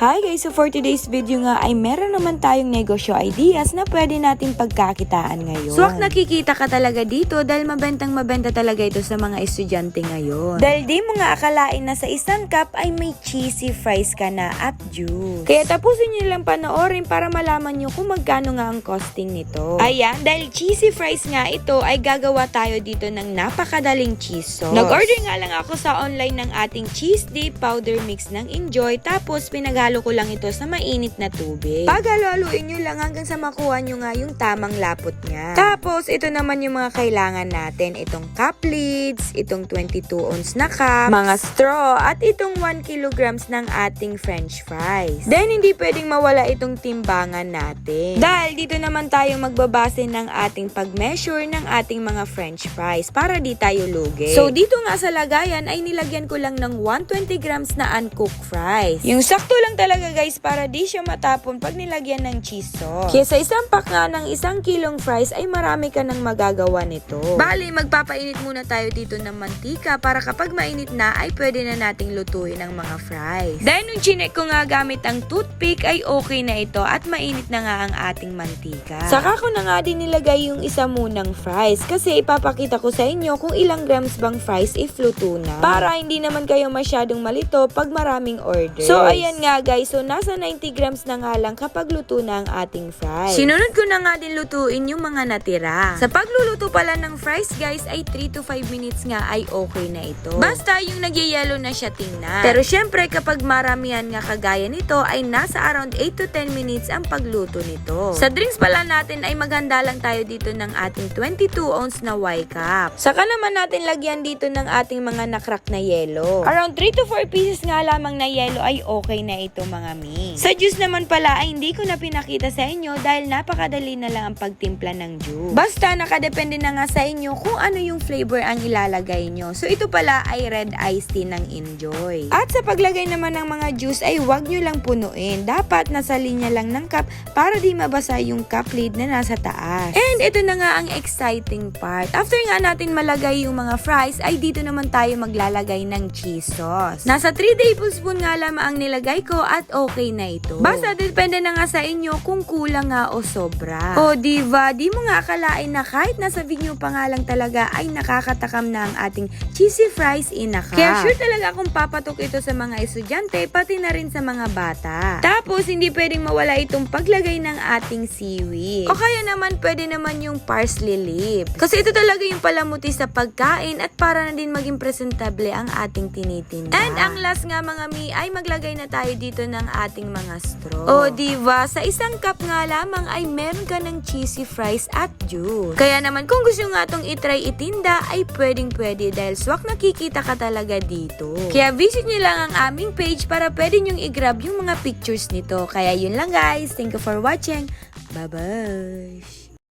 Hi guys! So for today's video nga ay meron naman tayong negosyo ideas na pwede natin pagkakitaan ngayon. Swak nakikita ka talaga dito dahil mabentang mabenta talaga ito sa mga estudyante ngayon. Dahil di mo nga akalain na sa isang cup ay may cheesy fries ka na at juice. Kaya tapusin nyo lang panoorin para malaman nyo kung magkano nga ang costing nito. Ayan, dahil cheesy fries nga ito ay gagawa tayo dito ng napakadaling cheese sauce. Nag-order nga lang ako sa online ng ating cheese dip powder mix ng Enjoy, tapos pinaghalo ko lang ito sa mainit na tubig. Paghalo-haluin nyo lang hanggang sa makuha nyo nga yung tamang lapot niya. Tapos, ito naman yung mga kailangan natin. Itong cup lids, itong 22 ounce na cup, mga straw, at itong 1 kilograms ng ating french fries. Then, hindi pwedeng mawala itong timbangan natin. Dahil dito naman tayo magbabase ng ating pag-measure ng ating mga french fries para di tayo lugi. So, dito nga sa lagayan ay nilagyan ko lang ng 120 grams na uncooked fries. Yung sakto lang talaga guys para di siya matapon pag nilagyan ng cheese sauce. Kaya sa isang pack nga ng 1 kilong fries ay marami ka nang magagawa nito. Bali, magpapainit muna tayo dito ng mantika para kapag mainit na ay pwede na nating lutuin ang mga fries. Dahil nung chinek ko nga gamit ang toothpick ay okay na ito at mainit na nga ang ating mantika. Saka ko na nga din nilagay yung isa munang fries kasi ipapakita ko sa inyo kung ilang grams bang fries if luto na. Para hindi naman kayo masyadong malito pag maraming order. So ayan nga guys, so nasa 90 grams na nga lang kapag luto na ang ating fries. Sinunod ko na nga din lutuin yung mga natira. Sa pagluluto pala ng fries guys ay 3 to 5 minutes nga ay okay na ito. Basta yung nagyayelo na siya tingnan. Pero syempre kapag maramihan nga kagaya nito ay nasa around 8 to 10 minutes ang pagluto nito. Sa drinks pala natin ay maghanda lang tayo dito ng ating 22 ounce na Y-cup. Saka naman natin lagyan dito ng ating mga nakrak na yelo. Around 3 to 4 pieces nga lamang na yelo ay okay na ito mga mi. Sa juice naman pala ay hindi ko na pinakita sa inyo dahil napakadali na lang ang pagtimpla ng juice. Basta nakadepende na nga sa inyo kung ano yung flavor ang ilalagay nyo. So ito pala ay red iced tea ng Enjoy. At sa paglagay naman ng mga juice ay huwag nyo lang punuin. Dapat nasa linya lang ng cup para di mabasa yung cup lid na nasa taas. And ito na nga ang exciting part. After nga natin malagay yung mga fries ay dito naman tayo maglalagay ng cheese sauce. Nasa 3 tablespoon nga lamang ang nilagay ko at okay na ito. Basta depende na nga sa inyo kung kulang nga o sobra. O diba, di mo nga akalain na kahit nasa video pa nga lang talaga ay nakakatakam na ang ating cheesy fries in a cup. Kaya sure talaga kung papatok ito sa mga estudyante pati na rin sa mga bata. Tapos hindi pwedeng mawala itong paglagay ng ating seaweed. O kaya naman pwede naman yung parsley leaf. Kasi ito talaga yung palamuti sa pagkain at para na din maging presentable ang ating tinitinda. And ang last nga mga mi ay maglagay na tayo dito ng ating mga straw. O diba, sa isang cup nga lamang ay meron ka ng cheesy fries at juice. Kaya naman kung gusto nga itong itry itinda ay pwedeng pwede dahil swak nakikita ka talaga dito. Kaya visit nyo lang ang aming page para pwede nyong i-grab yung mga pictures nito. Kaya yun lang guys. Thank you for watching. Bye-bye.